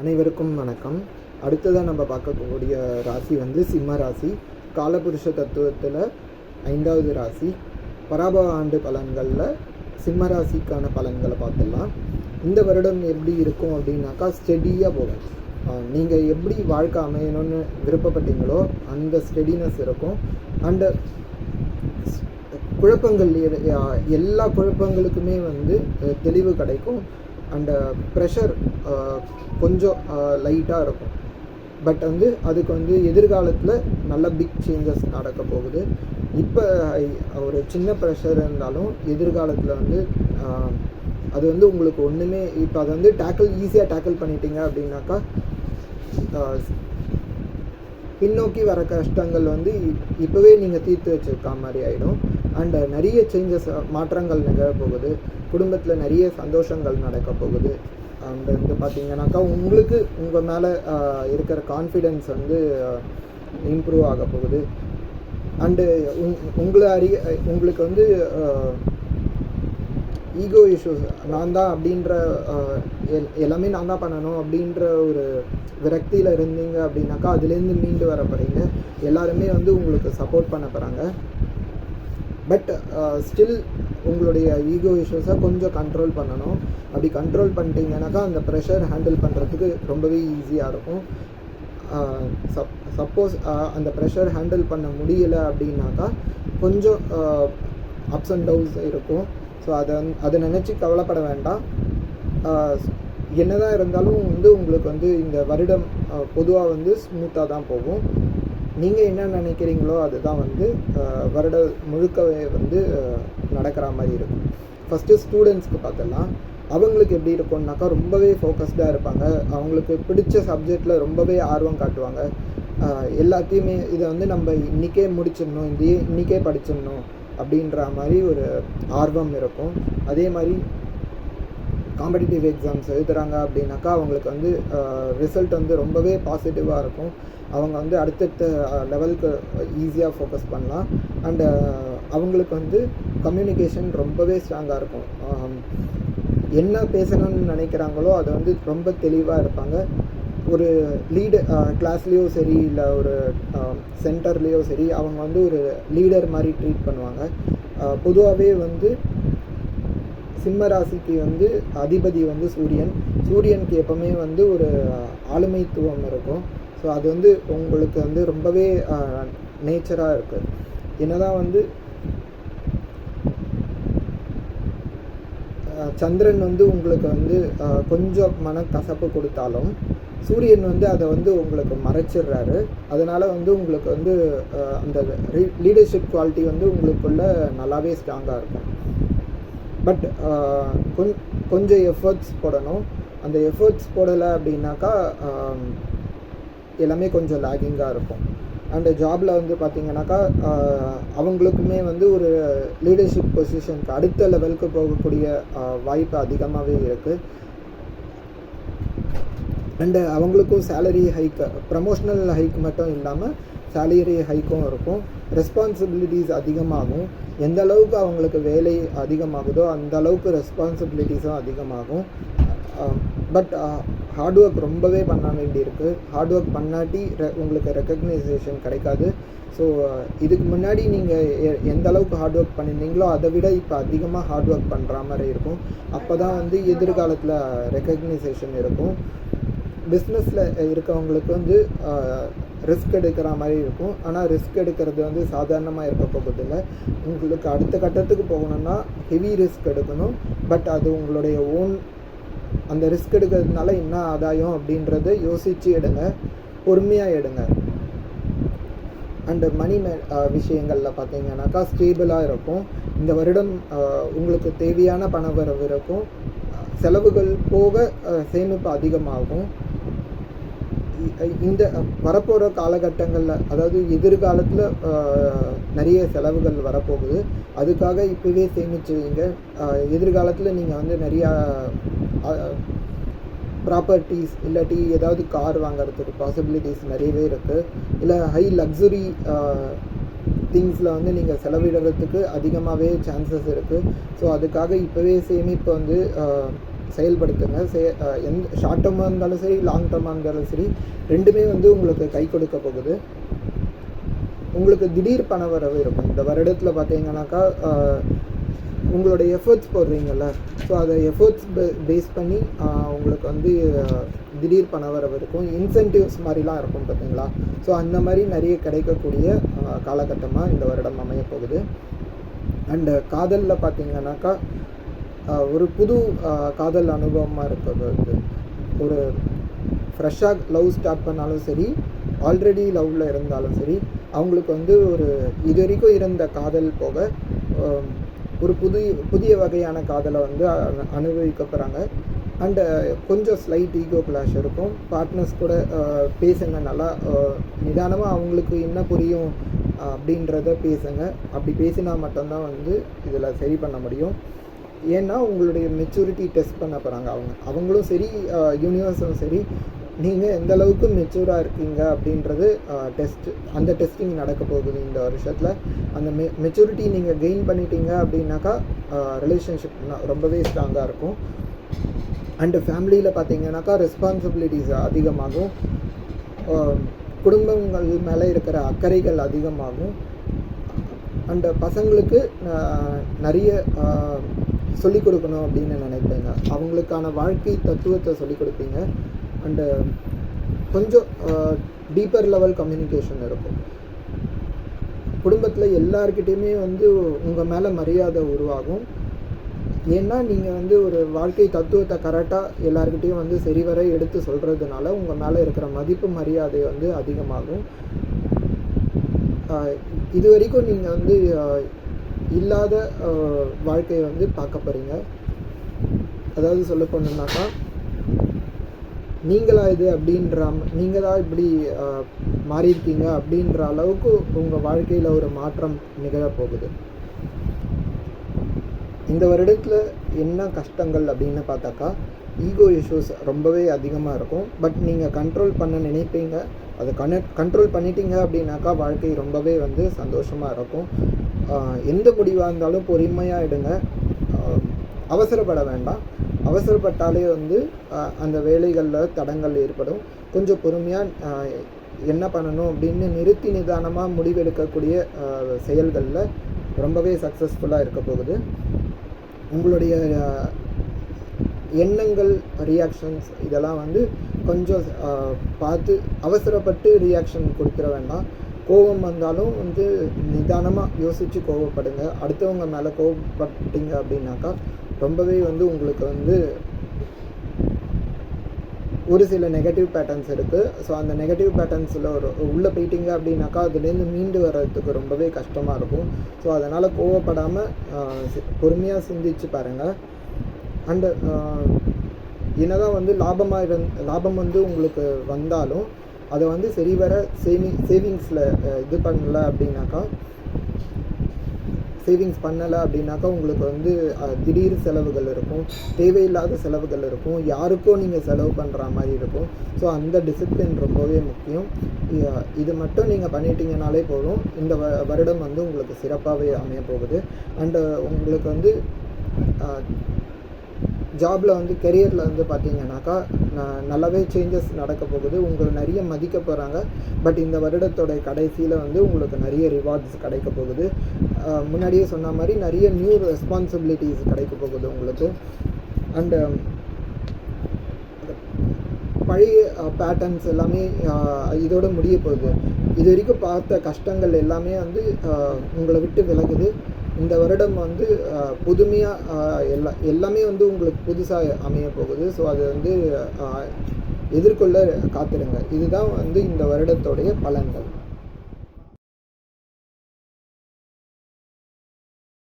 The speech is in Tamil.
அனைவருக்கும் வணக்கம். அடுத்ததாக நம்ம பார்க்கக்கூடிய ராசி வந்து சிம்ம ராசி. காலபுருஷ தத்துவத்தில் 5வது ராசி. பராபவ ஆண்டு பலன்களில் சிம்ம ராசிக்கான பலன்களை பார்த்துடலாம். இந்த வருடம் எப்படி இருக்கும் அப்படின்னாக்கா ஸ்டெடியாக போகும். நீங்கள் எப்படி வாழ்க்கை அமையணும்னு விருப்பப்பட்டீங்களோ அந்த ஸ்டெடினஸ் இருக்கும். அண்டு குழப்பங்கள் எல்லா குழப்பங்களுக்குமே வந்து தெளிவு கிடைக்கும். அண்ட் ப்ரெஷர் கொஞ்சம் லைட்டாக இருக்கும். பட் வந்து அதுக்கு வந்து எதிர்காலத்தில் நல்ல பிக் சேஞ்சஸ் நடக்க போகுது. இப்போ ஒரு சின்ன ப்ரெஷர் இருந்தாலும் எதிர்காலத்தில் வந்து அது வந்து உங்களுக்கு ஒன்றுமே இப்போ அதை வந்து ஈஸியாக டேக்கிள் பண்ணிட்டீங்க அப்படின்னாக்கா பின்னோக்கி வர கஷ்டங்கள் வந்து இப்போவே நீங்கள் தீர்த்து வச்சுருக்கா மாதிரி ஆகிடும். அண்ட் நிறைய சேஞ்சஸ் மாற்றங்கள் நிகழப்போகுது. குடும்பத்தில் நிறைய சந்தோஷங்கள் நடக்க போகுது. அண்ட் வந்து பார்த்தீங்கன்னாக்கா உங்களுக்கு உங்கள் மேலே இருக்கிற கான்ஃபிடென்ஸ் வந்து இம்ப்ரூவ் ஆக போகுது. அண்டு உங்களுக்கு வந்து ஈகோ இஷ்யூஸ், நான் தான் அப்படின்ற எல்லாமே நான் தான் பண்ணணும் அப்படின்ற ஒரு விரக்தியில் இருந்தீங்க அப்படின்னாக்கா அதுலேருந்து மீண்டு வர போகிறீங்க. எல்லாருமே வந்து உங்களுக்கு சப்போர்ட் பண்ண போகிறாங்க. பட் ஸ்டில் உங்களுடைய ஈகோ இஷ்யூஸை கொஞ்சம் கண்ட்ரோல் பண்ணணும். அப்படி கண்ட்ரோல் பண்ணிட்டீங்கன்னாக்கா அந்த ப்ரெஷர் ஹேண்டில் பண்ணுறதுக்கு ரொம்பவே ஈஸியாக இருக்கும். சப்போஸ் அந்த ப்ரெஷர் ஹேண்டில் பண்ண முடியலை அப்படின்னாக்கா கொஞ்சம் அப்ஸ் அண்ட் டவுன்ஸ் இருக்கும். ஸோ அதை நினச்சி கவலைப்பட வேண்டாம். என்னதான் இருந்தாலும் வந்து உங்களுக்கு வந்து இந்த வருடம் பொதுவாக வந்து ஸ்மூத்தாக தான் போகும். நீங்கள் என்ன நினைக்கிறீங்களோ அதுதான் வந்து வருட முழுக்கவே வந்து நடக்கிற மாதிரி இருக்கும். ஃபஸ்ட்டு ஸ்டூடெண்ட்ஸ்க்கு பார்த்துடலாம். அவங்களுக்கு எப்படி இருக்கும்னாக்கா ரொம்பவே ஃபோக்கஸ்டாக இருப்பாங்க. அவங்களுக்கு பிடிச்ச சப்ஜெக்டில் ரொம்பவே ஆர்வம் காட்டுவாங்க. எல்லாத்தையுமே இதை வந்து நம்ம இன்றைக்கே முடிச்சிடணும், இன்றைக்கே படிச்சிடணும் அப்படின்ற மாதிரி ஒரு ஆர்வம் இருக்கும். அதே மாதிரி காம்படிட்டிவ் எக்ஸாம்ஸ் எழுதுகிறாங்க அப்படின்னாக்கா அவங்களுக்கு வந்து ரிசல்ட் வந்து ரொம்பவே பாசிட்டிவாக இருக்கும். அவங்க வந்து அடுத்தடுத்த லெவலுக்கு ஈஸியாக ஃபோக்கஸ் பண்ணலாம். அண்டு அவங்களுக்கு வந்து கம்யூனிகேஷன் ரொம்பவே ஸ்ட்ராங்காக இருக்கும். என்ன பேசணும்னு நினைக்கிறாங்களோ அதை வந்து ரொம்ப தெளிவாக இருப்பாங்க. ஒரு கிளாஸ்லேயோ சரி இல்லை ஒரு சென்டர்லேயோ சரி அவங்க வந்து ஒரு லீடர் மாதிரி ட்ரீட் பண்ணுவாங்க. பொதுவாகவே வந்து சிம்ம ராசிக்கு வந்து அதிபதி வந்து சூரியனுக்கு எப்பவுமே வந்து ஒரு ஆளுமைத்துவம் இருக்கும். ஸோ அது வந்து உங்களுக்கு வந்து ரொம்பவே நேச்சராக இருக்குது. என்னதான் வந்து சந்திரன் வந்து உங்களுக்கு வந்து கொஞ்சம் மனக்கசப்பு கொடுத்தாலும் சூரியன் வந்து அதை வந்து உங்களுக்கு மறைச்சிடுறாரு. அதனால் வந்து உங்களுக்கு வந்து அந்த லீடர்ஷிப் குவாலிட்டி வந்து உங்களுக்குள்ள நல்லாவே ஸ்ட்ராங்காக இருக்கும். பட் கொஞ்சம் எஃபர்ட்ஸ் போடணும். அந்த எஃபர்ட்ஸ் போடலை அப்படின்னாக்கா எல்லாமே கொஞ்சம் லேகிங்காக இருக்கும். அண்டு ஜாபில் வந்து பார்த்திங்கனாக்கா அவங்களுக்குமே வந்து ஒரு லீடர்ஷிப் பொசிஷனுக்கு அடுத்த லெவலுக்கு போகக்கூடிய வாய்ப்பு அதிகமாகவே இருக்குது. அண்டு அவங்களுக்கும் சேலரி ஹைக், ப்ரமோஷனல் ஹைக் மட்டும் இல்லாமல் சேலரி ஹைக்கும் இருக்கும். ரெஸ்பான்சிபிலிட்டிஸ் அதிகமாகும். எந்த அளவுக்கு அவங்களுக்கு வேலை அதிகமாகுதோ அந்த அளவுக்கு ரெஸ்பான்சிபிலிட்டிஸும் அதிகமாகும். பட் ஹார்ட் ஒர்க் ரொம்பவே பண்ண வேண்டியிருக்கு. ஹார்ட் ஒர்க் பண்ணாட்டி உங்களுக்கு ரெக்கக்னைசேஷன் கிடைக்காது. ஸோ இதுக்கு முன்னாடி நீங்கள் எந்த அளவுக்கு ஹார்ட் ஒர்க் பண்ணியிருந்தீங்களோ அதை விட இப்போ அதிகமாக ஹார்ட் ஒர்க் பண்ணுற மாதிரி இருக்கும். அப்போ தான் வந்து எதிர்காலத்தில் ரெக்கக்னைசேஷன் இருக்கும். பிஸ்னஸில் இருக்கவங்களுக்கு வந்து ரிஸ்க் எடுக்கிற மாதிரி இருக்கும். ஆனால் ரிஸ்க் எடுக்கிறது வந்து சாதாரணமாக இருக்க போகிறதில்ல. உங்களுக்கு அடுத்த கட்டத்துக்கு போகணுன்னா ஹெவி ரிஸ்க் எடுக்கணும். பட் அது உங்களுடைய ஓன் அந்த ரிஸ்க் எடுக்கிறதுனால என்ன ஆதாயம் அப்படின்றத யோசித்து எடுங்க, பொறுமையாக எடுங்க. அண்டு மணி விஷயங்களில் பார்த்தீங்கன்னாக்கா ஸ்டேபிளாக இருக்கும். இந்த வருடம் உங்களுக்கு தேவையான பண வரவு இருக்கும். செலவுகள் போக சேமிப்பு அதிகமாகும். இந்த வரப்போகிற காலகட்டங்களில் அதாவது எதிர்காலத்தில் நிறைய செலவுகள் வரப்போகுது. அதுக்காக இப்போவே சேமிச்சு வைங்க. எதிர்காலத்தில் நீங்கள் வந்து நிறையா ப்ராப்பர்ட்டிஸ் இல்லாட்டி ஏதாவது கார் வாங்கிறதுக்கு பாசிபிலிட்டிஸ் நிறையவே இருக்குது. இல்லை ஹை லக்ஸுரி திங்ஸில் வந்து நீங்கள் செலவிடுறதுக்கு அதிகமாகவே சான்சஸ் இருக்குது. ஸோ அதுக்காக இப்போவே சேமிப்பு வந்து செயல்படுத்துங்க. எந்த ஷார்ட் டேர்மாக இருந்தாலும் சரி, லாங் டேர்மாக இருந்தாலும் சரி, ரெண்டுமே வந்து உங்களுக்கு கை கொடுக்க போகுது. உங்களுக்கு திடீர் பண வரவு இருக்கும். இந்த வருடத்தில் பார்த்தீங்கன்னாக்கா உங்களோட எஃபர்ட்ஸ் போடுறீங்கள்ல, ஸோ அதை எஃபர்ட்ஸ் பேஸ் பண்ணி உங்களுக்கு வந்து திடீர் பண வரவு இருக்கும். இன்சென்டிவ்ஸ் மாதிரிலாம் இருக்கும் பார்த்தீங்களா, ஸோ அந்த மாதிரி நிறைய கிடைக்கக்கூடிய காலகட்டமாக இந்த வருடம் அமைய போகுது. அண்டு காதலில் பார்த்தீங்கன்னாக்கா ஒரு புது காதல் அனுபவமாக இருக்கிறது. ஒரு ஃப்ரெஷ்ஷாக லவ் ஸ்டார்ட் பண்ணாலும் சரி, ஆல்ரெடி லவ்வில் இருந்தாலும் சரி, அவங்களுக்கு வந்து ஒரு இது வரைக்கும் இருந்த காதல் போக ஒரு புதிய வகையான காதலை வந்து அனுபவிக்க போகிறாங்க. அண்டு கொஞ்சம் ஸ்லைட் ஈகோ கிளாஷ் இருக்கும். பார்ட்னர்ஸ் கூட பேசுங்க, நல்லா நிதானமாக அவங்களுக்கு என்ன புரியும் அப்படின்றத பேசுங்க. அப்படி பேசினா மட்டும்தான் வந்து இதில் சரி பண்ண முடியும். ஏன்னா உங்களுடைய மெச்சூரிட்டி டெஸ்ட் பண்ண போகிறாங்க அவங்களும் சரி, யூனிவர்ஸும் சரி, நீங்கள் எந்த அளவுக்கு மெச்சூராக இருக்கீங்க அப்படின்றது அந்த டெஸ்டிங் நடக்க போகுது இந்த வருஷத்தில். அந்த மெச்சூரிட்டி நீங்கள் கெயின் பண்ணிட்டீங்க அப்படின்னாக்கா ரிலேஷன்ஷிப் ரொம்பவே ஸ்ட்ராங்காக இருக்கும். அண்டு ஃபேமிலியில் பார்த்தீங்கன்னாக்கா ரெஸ்பான்சிபிலிட்டிஸ் அதிகமாகும். குடும்பங்கள் மேலே இருக்கிற அக்கறைகள் அதிகமாகும். அண்டு பசங்களுக்கு நிறைய சொல்லிக் கொடுக்கணும் அப்படின்னு நினைப்பீங்க. அவங்களுக்கான வாழ்க்கை தத்துவத்தை சொல்லிக் கொடுப்பீங்க. அண்டு கொஞ்சம் டீப்பர் லெவல் கம்யூனிகேஷன் இருக்கும். குடும்பத்தில் எல்லார்கிட்டையுமே வந்து உங்கள் மேலே மரியாதை உருவாகும். ஏன்னா நீங்கள் வந்து ஒரு வாழ்க்கை தத்துவத்தை கரெக்டாக எல்லார்கிட்டையும் வந்து சரிவர எடுத்து சொல்கிறதுனால உங்கள் மேலே இருக்கிற மதிப்பு மரியாதை வந்து அதிகமாகும். இது வரைக்கும் நீங்கள் வந்து இல்லாத வாழ்க்கையை வந்து பார்க்க போகிறீங்க. அதாவது சொல்ல போனோம்னாக்கா, நீங்களா இது நீங்கள் தான் இப்படி மாறியிருக்கீங்க அப்படின்ற அளவுக்கு உங்கள் வாழ்க்கையில் ஒரு மாற்றம் நிகழப்போகுது. இந்த வருடத்தில் என்ன கஷ்டங்கள் அப்படின்னு பார்த்தாக்கா, ஈகோ இஷ்யூஸ் ரொம்பவே அதிகமாக இருக்கும். பட் நீங்கள் கண்ட்ரோல் பண்ண நினைப்பீங்க. அதை கண்ட்ரோல் பண்ணிட்டீங்க அப்படின்னாக்கா வாழ்க்கை ரொம்பவே வந்து சந்தோஷமாக இருக்கும். எந்த முடிவாக இருந்தாலும் பொறுமையாக எடுங்க. அவசரப்பட வேண்டாம். அவசரப்பட்டாலே வந்து அந்த வேலைகளில் தடங்கள் ஏற்படும். கொஞ்சம் பொறுமையாக என்ன பண்ணணும் அப்படின்னு நிறுத்தி நிதானமாக முடிவெடுக்கக்கூடிய செயல்களில் ரொம்பவே சக்ஸஸ்ஃபுல்லாக இருக்க போகுது. உங்களுடைய எண்ணங்கள், ரியாக்ஷன்ஸ் இதெல்லாம் வந்து கொஞ்சம் பார்த்து அவசரப்பட்டு ரியாக்ஷன் கொடுத்துட வேண்டாம். கோபம் வந்தாலும் வந்து நிதானமாக யோசித்து கோவப்படுங்க. அடுத்தவங்க மேலே கோவப்பட்டீங்க அப்படின்னாக்கா ரொம்பவே வந்து உங்களுக்கு வந்து ஒரு சில நெகட்டிவ் பேட்டர்ன்ஸ் இருக்குது. ஸோ அந்த நெகட்டிவ் பேட்டர்ன்ஸில் உள்ளே போயிட்டீங்க அப்படின்னாக்கா அதுலேருந்து மீண்டு வர்றதுக்கு ரொம்பவே கஷ்டமாக இருக்கும். ஸோ அதனால் கோவப்படாமல் பொறுமையாக சிந்திச்சு பாருங்கள். அண்டு என்னதான் வந்து லாபம் வந்து உங்களுக்கு வந்தாலும் அதை வந்து சரிவர சேவிங்ஸில் இது பண்ணலை அப்படின்னாக்கா உங்களுக்கு வந்து திடீர் செலவுகள் இருக்கும், தேவையில்லாத செலவுகள் இருக்கும், யாருக்கோ நீங்கள் செலவு பண்ணுற மாதிரி இருக்கும். ஸோ அந்த டிசிப்ளின் ரொம்பவே முக்கியம். இது மட்டும் நீங்கள் பண்ணிட்டீங்கனாலே போதும். இந்த வருடம் வந்து உங்களுக்கு சிறப்பாகவே அமைய போகுது. அண்டு உங்களுக்கு வந்து ஜாபில் வந்து கெரியரில் வந்து பார்த்தீங்கன்னாக்கா நல்லாவே சேஞ்சஸ் நடக்க போகுது. உங்களை நிறைய மதிக்க போகிறாங்க. பட் இந்த வருடத்தோட கடைசியில் வந்து உங்களுக்கு நிறைய ரிவார்ட்ஸ் கிடைக்க போகுது. முன்னாடியே சொன்ன மாதிரி நிறைய நியூ ரெஸ்பான்சிபிலிட்டிஸ் கிடைக்க போகுது உங்களுக்கு. அண்டு பழைய பேட்டர்ன்ஸ் எல்லாமே இதோட முடிய போகுது. இது வரைக்கும் பார்த்த கஷ்டங்கள் எல்லாமே வந்து உங்களை விட்டு விலகுது. இந்த வருடம் வந்து புதுமையாக எல்லாமே வந்து உங்களுக்கு புதுசாக அமைய போகுது. ஸோ அதை வந்து எதிர்கொள்ள காத்திருங்க. இதுதான் வந்து இந்த வருடத்தோடைய பலன்கள்.